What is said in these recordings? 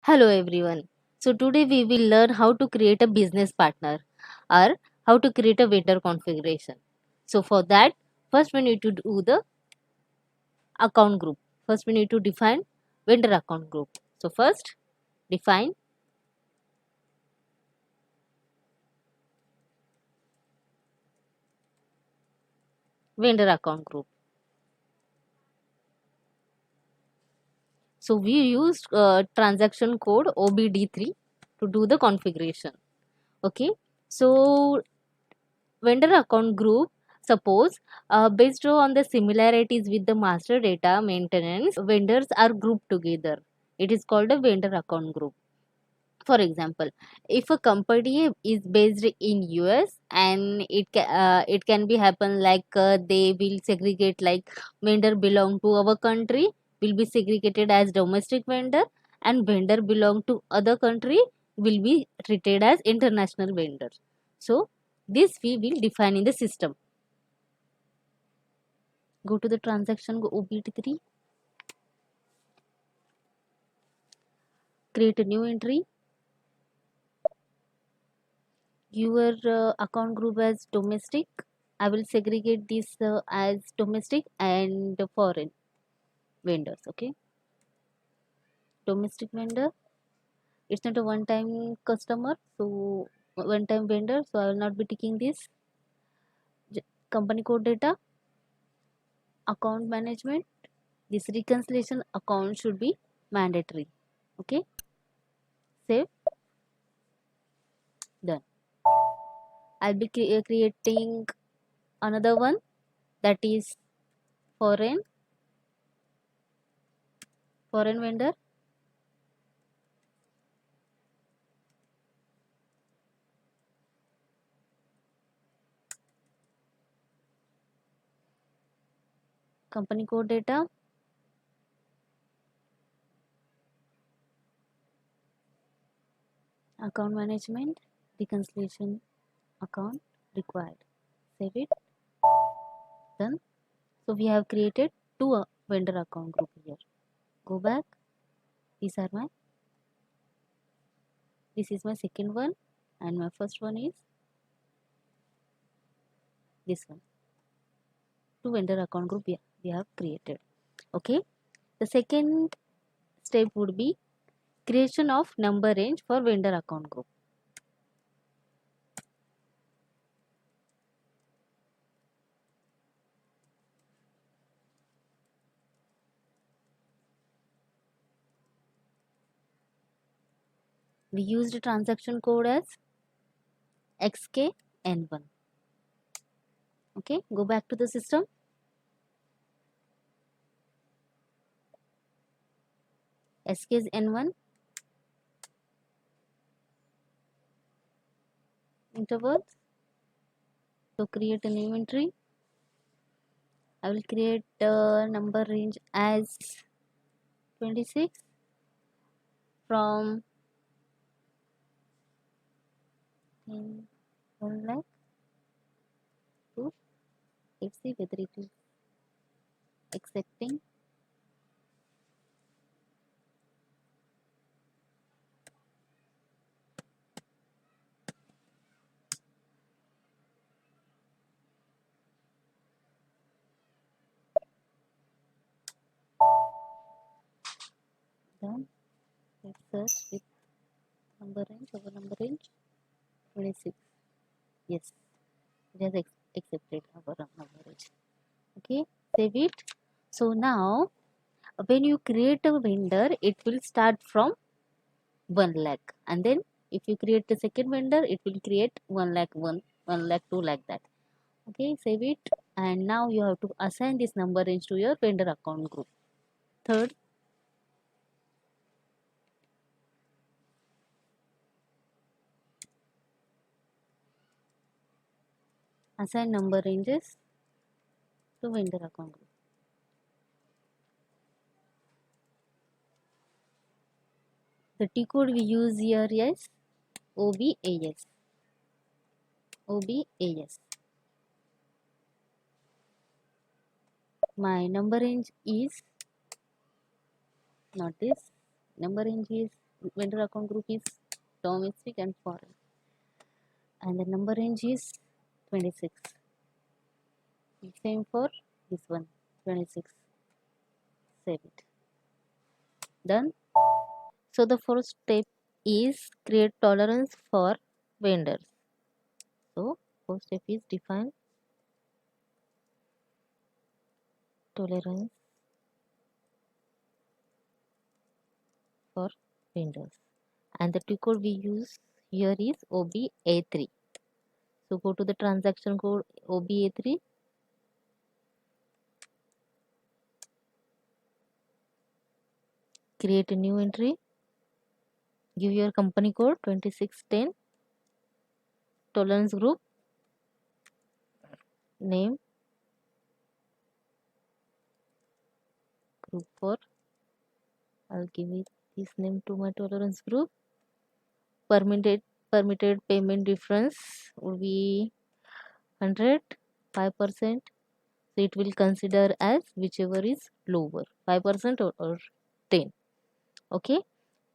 Hello everyone. So today we will learn how to create a business partner or how to create a vendor configuration. So for that, first we need to do the account group. First we need to define vendor account group. So first define vendor account group. So we used transaction code OBD3 to do the configuration. Okay. So vendor account group, suppose based on the similarities with the master data maintenance, vendors are grouped together. It is called a vendor account group. For example, if a company is based in US and it can be happen like they will segregate, like vendor belong to our country will be segregated as domestic vendor, and vendor belong to other country will be treated as international vendor. So this we will define in the system. Go to the transaction, go OBT3, create a new entry. Your account group as domestic. I will segregate this as domestic and foreign vendors. Okay, domestic vendor. It's not a one-time customer, so one-time vendor. So I will not be taking this. Company code data, account management. This reconciliation account should be mandatory. Okay, save, done. I'll be creating another one, that is foreign vendor. Company code data, account management, reconciliation account required. Save it, done. So we have created two vendor account group here. Go back. These are my, this is my second one, and my first one is this one. Two vendor account group we have created. Okay. The second step would be creation of number range for vendor account group. We used transaction code as XKN1. Okay, go back to the system. SK is N1, intervals. So create a new entry. I will create number range as 26 from 1 lakh to, let's see whether it is accepting. Then let's search with number range, our number range 26. Yes, it has accepted our number range. Okay, save it. So now when you create a vendor, it will start from 1 lakh, and then if you create the second vendor, it will create 1 lakh 1 lakh 2 lakh, that. Okay, save it. And now you have to assign this number range to your vendor account group. Third, assign number ranges to vendor account group. The T code we use here is OBAS. OBAS. My number range is not this. Number range is vendor account group is domestic and foreign, and the number range is 26. Same for this one, 26. Save it. Done. So the first step is create tolerance for vendors. So first step is define tolerance for vendors, and the T code we use here is OBA3. So go to the transaction code OBA3, create a new entry, give your company code 2610, tolerance group, name group 4. I'll give it this name to my tolerance group. Permitted payment difference would be 100, 5%. So it will consider as whichever is lower, 5% or 10. Okay.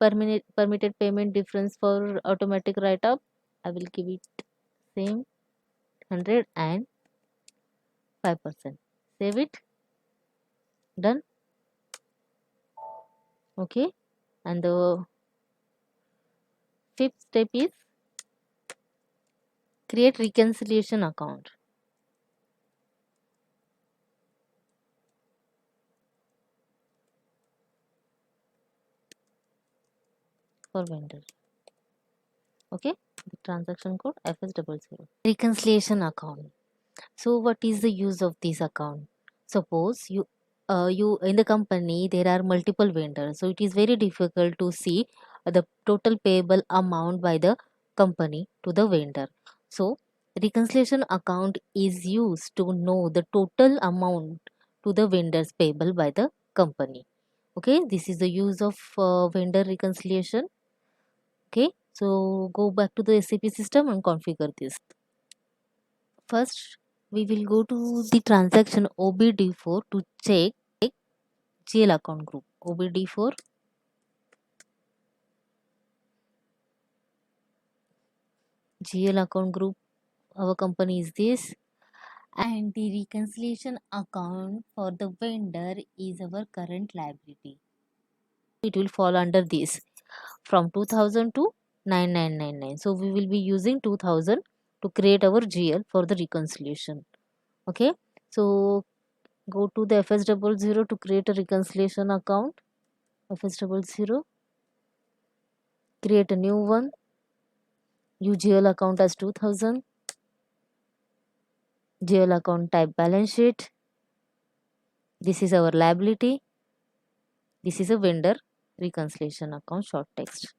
Permitted payment difference for automatic write up, I will give it same 100 and 5%. Save it. Done. Okay. And the fifth step is create reconciliation account for vendor. Okay. The transaction code FS00. Reconciliation account. So what is the use of this account? Suppose you in the company there are multiple vendors, so it is very difficult to see the total payable amount by the company to the vendor. So reconciliation account is used to know the total amount to the vendors payable by the company. Okay, this is the use of vendor reconciliation. Okay, so go back to the SAP system and configure this. First, we will go to the transaction OBD4 to check GL account group. OBD4, GL account group, our company is this, and the reconciliation account for the vendor is our current liability. It will fall under this from 2000 to 9999. So we will be using 2000 to create our GL for the reconciliation. Okay, so go to the FS00 to create a reconciliation account. FS00, create a new one, UGL account as 2000, GL account type balance sheet. This is our liability. This is a vendor reconciliation account short text.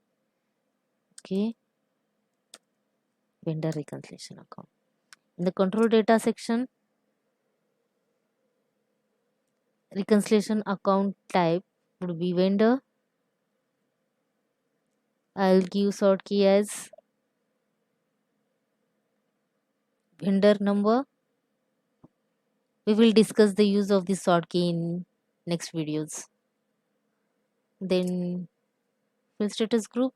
Okay, vendor reconciliation account. In the control data section, reconciliation account type would be vendor. I'll give short key as vendor number. We will discuss the use of this short key in next videos. Then field status group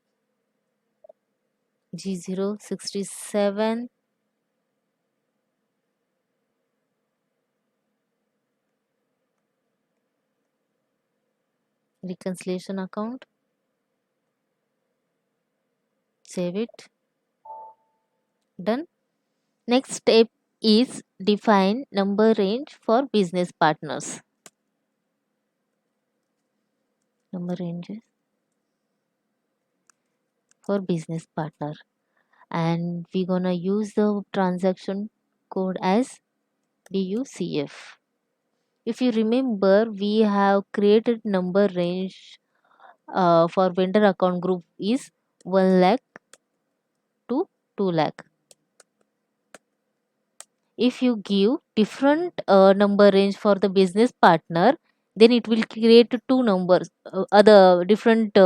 G067, reconciliation account. Save it. Done. Next step is define number range for business partners. Number ranges for business partner, and we're gonna use the transaction code as DUCF. If you remember, we have created number range for vendor account group is 1 lakh to 2 lakh. If you give different number range for the business partner, then it will create two numbers, other different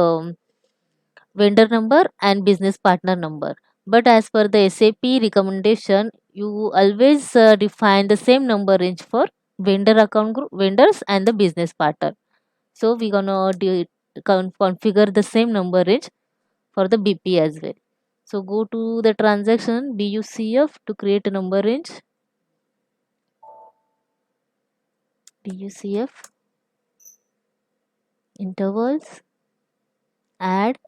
vendor number and business partner number. But as per the SAP recommendation, you always define the same number range for vendor account group vendors and the business partner. So we're gonna configure the same number range for the BP as well. So go to the transaction BUCF to create a number range. BUCF intervals, add.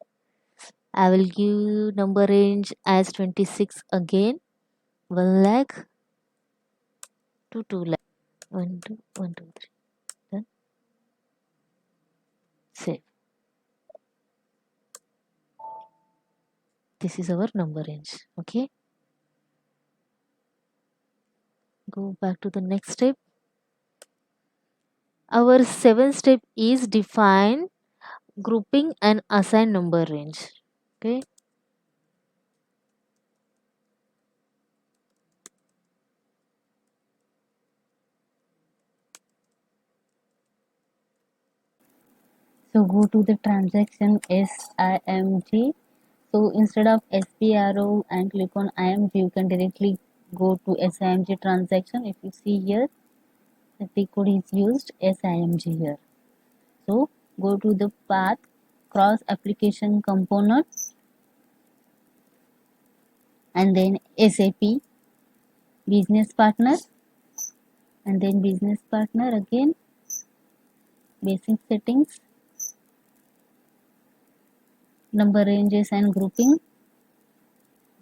I will give number range as 26 again, 1 lakh to 2 lakh. 1, 2, 1, 2, 3. Done. Save. This is our number range. Okay. Go back to the next step. Our seventh step is define grouping and assign number range. Okay. So go to the transaction SIMG. So instead of SPRO and click on IMG, you can directly go to SIMG transaction. If you see here, the T code is used SIMG here. So go to the path cross application component and then SAP business partner and then business partner again, basic settings, number ranges and grouping.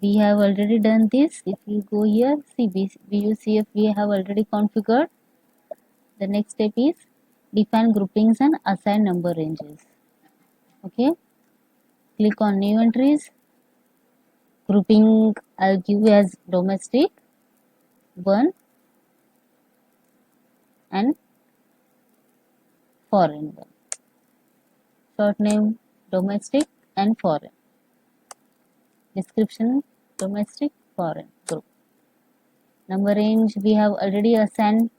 We have already done this. If you go here, see BUCF we have already configured. The next step is define groupings and assign number ranges. Okay, click on new entries. Grouping I'll give as domestic 1 and foreign 1. Short name domestic and foreign. Description domestic, foreign group. Number range we have already assigned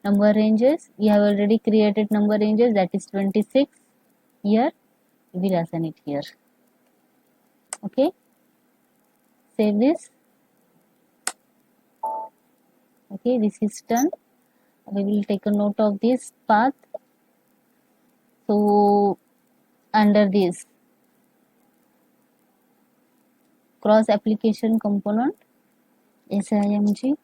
number ranges. We have already created number ranges, that is 26. Here we will assign it here. Okay, save this. Okay, this is done. We will take a note of this path. So under this cross application component SIMG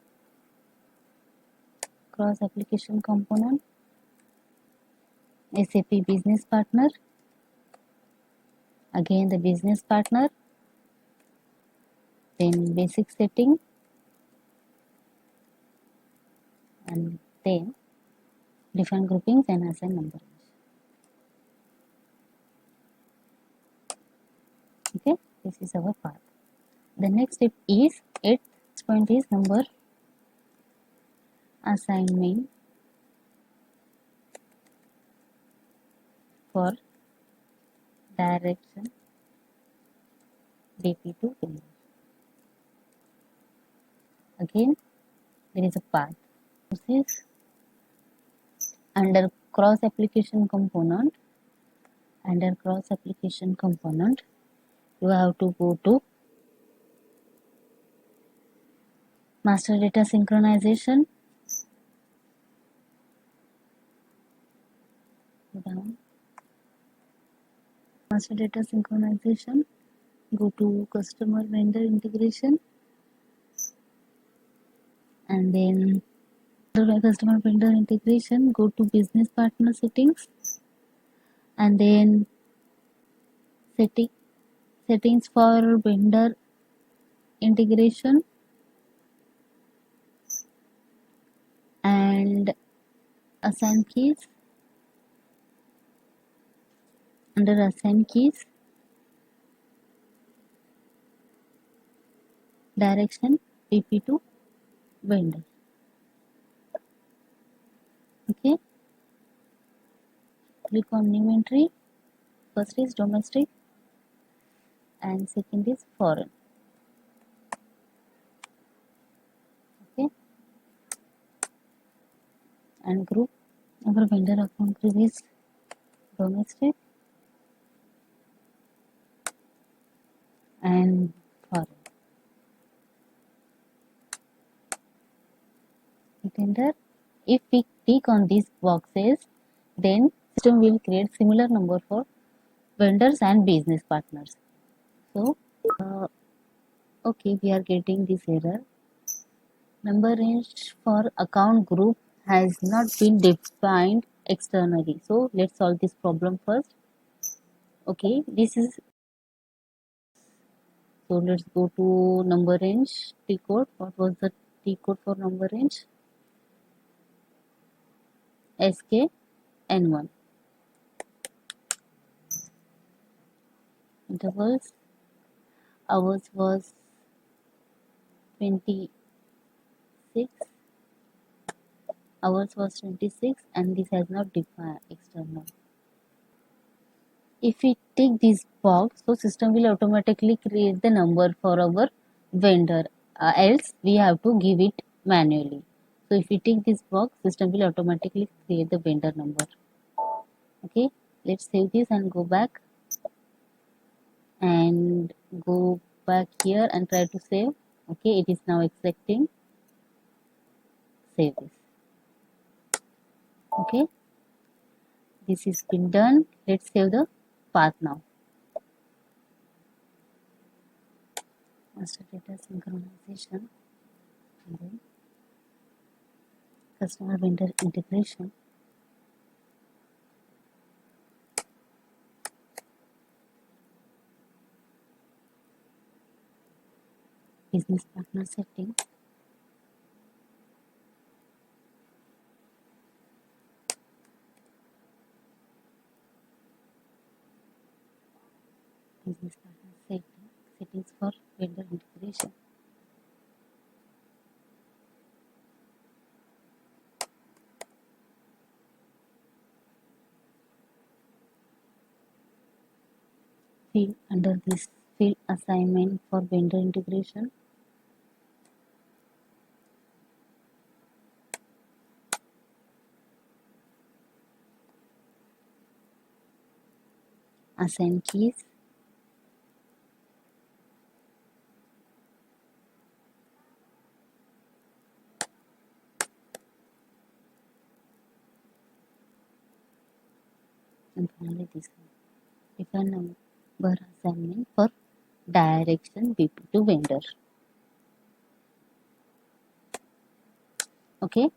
cross application component SAP business partner, again the business partner, then basic setting, and then define groupings and assign number. Okay, this is our path. The next step is 8th point is number assignment for direction BP to vendor. Again there is a path. This is under cross application component. Under cross application component you have to go to master data synchronization, down, master data synchronization, go to customer vendor integration, and then customer vendor integration, go to business partner settings, and then settings for vendor integration, and assign keys. Under assign keys, direction BP to vendor. Okay, click on new entry. First is domestic and second is foreign. Okay, and group our vendor account group is domestic and foreign. Hit enter. If we click on these boxes, then system will create similar number for vendors and business partners. So, uh, okay, we are getting this error. Number range for account group has not been defined externally. So, let's solve this problem first. Okay, this is, so let's go to number range T code. What was the T code for number range? SKN1. Intervals, hours was 26, hours was 26, and this has not defined external. If we tick this box, so system will automatically create the number for our vendor. Else we have to give it manually. So if we tick this box, system will automatically create the vendor number. Okay, let's save this and go back and go back here and try to save. Okay, it is now accepting. Save this. Okay, this is been done. Let's save the path now. Master data synchronization and then customer vendor integration. Business partner setting. Business partner setting. Settings for vendor integration. Field under this field assignment for vendor integration. Assign keys. And finally this one. Define number assignment for direction BP to vendor. Okay,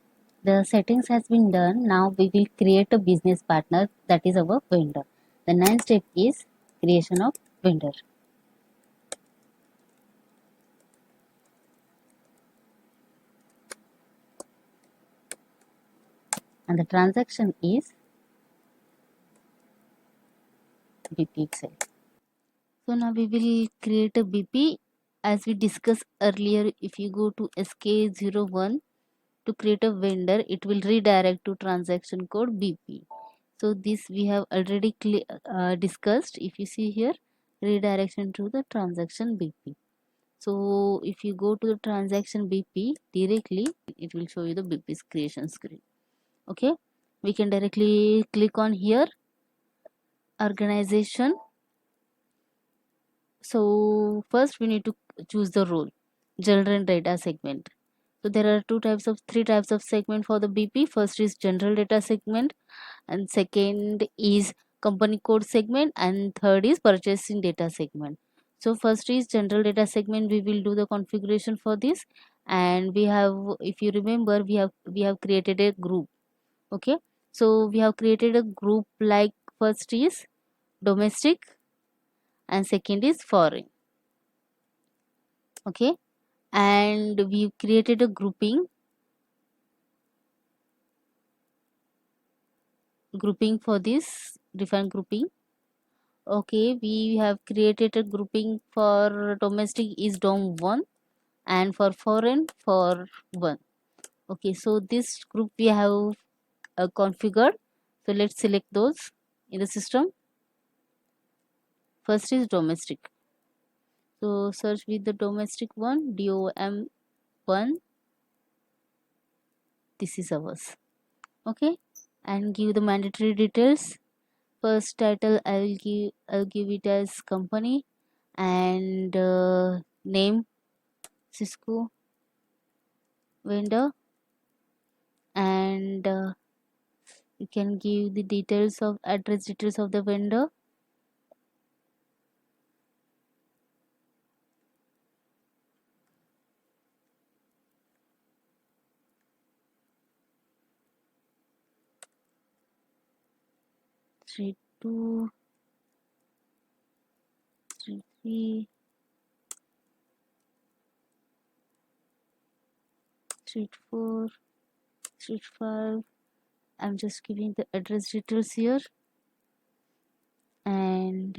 the settings has been done. Now we will create a business partner, that is our vendor. The ninth step is creation of vendor, and the transaction is BP itself. So now we will create a BP as we discussed earlier. If you go to SK01 to create a vendor, it will redirect to transaction code BP. So this we have already discussed. If you see here, redirection to the transaction BP. So if you go to the transaction BP directly, it will show you the BP's creation screen. Okay, we can directly click on here, organization. So first we need to choose the role, general data segment. So there are three types of segment for the BP. First is general data segment, and second is company code segment, and third is purchasing data segment. So first is general data segment. We will do the configuration for this, and we have, if you remember, we have created a group. Okay, so we have created a group, like first is domestic and second is foreign. Okay, and we created a grouping for this different grouping. Okay, we have created a grouping for domestic is DOM1 and for foreign for 1. Okay, so this group we have configured. So let's select those in the system. First is domestic. So search with the domestic one, DOM1. This is ours. Okay, and give the mandatory details. First title I'll give it as company, and name Cisco vendor, and you can give the details of address details of the vendor, street 2, street 3, street 4, street 5. I'm just giving the address details here, and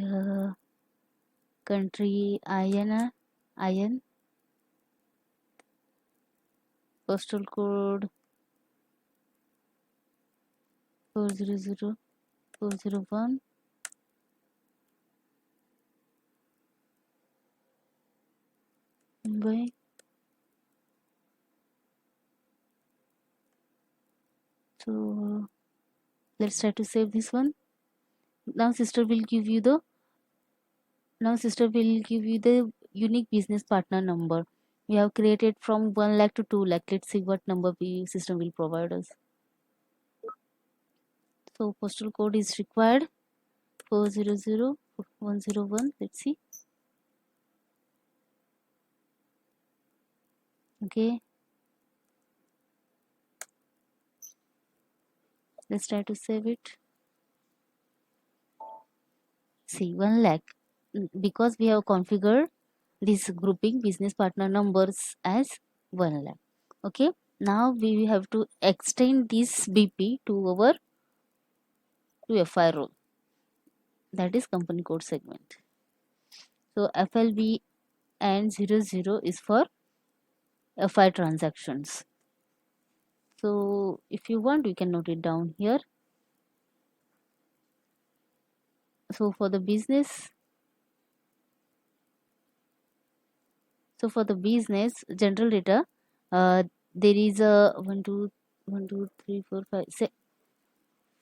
country IN, postal code 400401, Mumbai. So let's try to save this one. Now system will give you the unique business partner number. We have created from 1 lakh to 2 lakh. Let's see what number system will provide us. So postal code is required 400101. Let's see. Okay, let's try to save it. See, 1 lakh, because we have configured this grouping business partner numbers as 1 lakh. Okay, now we have to extend this BP to our FI role, that is company code segment. So FLB and 00 is for FI transactions. So if you want, you can note it down here. So for the business, general data, there is a 1 2 1 2 3 4 5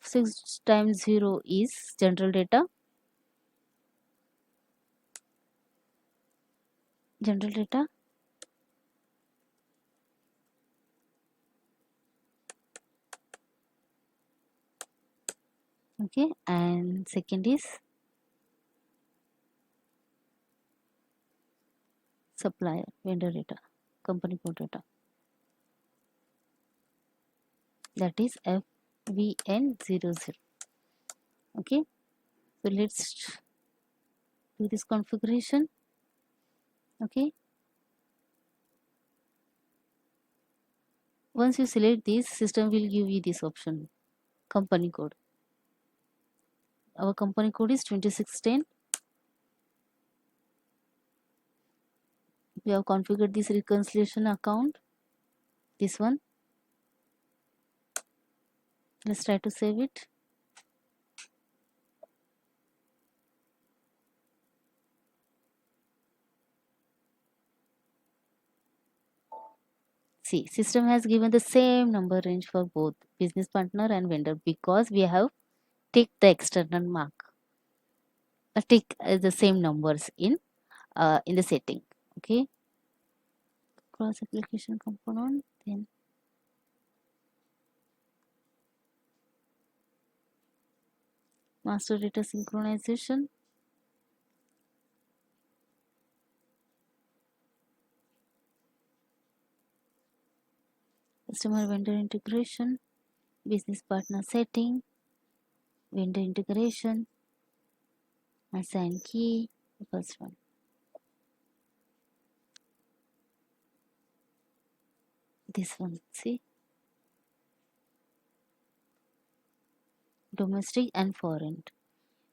6 times 0 is general data. Okay, and second is supplier vendor data, company code data, that is FVN00. Okay, so let's do this configuration. Okay, once you select this, system will give you this option, company code. Our company code is 2610. We have configured this reconciliation account, this one. Let's try to save it. See, system has given the same number range for both business partner and vendor because we have ticked the external mark, tick the same numbers in the setting. Okay, cross application component, then master data synchronization, customer vendor integration, business partner setting, vendor integration, assign key, the first one. This one, see, domestic and foreign.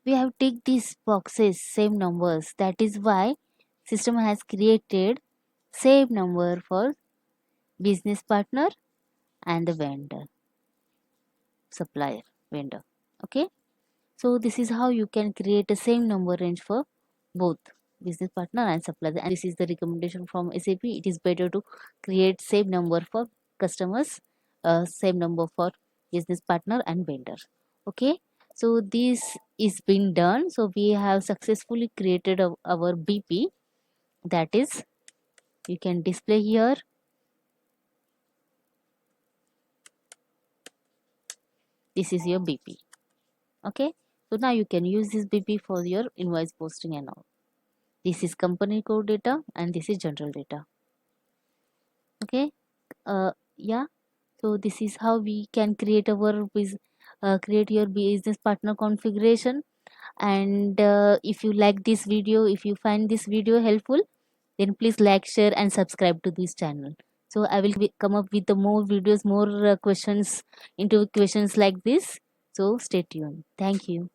We have ticked these boxes, same numbers. That is why system has created same number for business partner and the vendor, supplier, vendor. Okay, so this is how you can create a same number range for both business partner and supplier, and this is the recommendation from SAP. It is better to create same number for customers, same number for business partner and vendor. Okay, so this is been done. So we have successfully created our BP, that is, you can display here. This is your BP. Okay, so now you can use this BP for your invoice posting and all. This is company code data and this is general data. Okay, yeah, so this is how we can create our create your business partner configuration. And if you like this video, if you find this video helpful, then please like, share and subscribe to this channel. So I will come up with the more videos, more questions, into questions like this. So stay tuned. Thank you.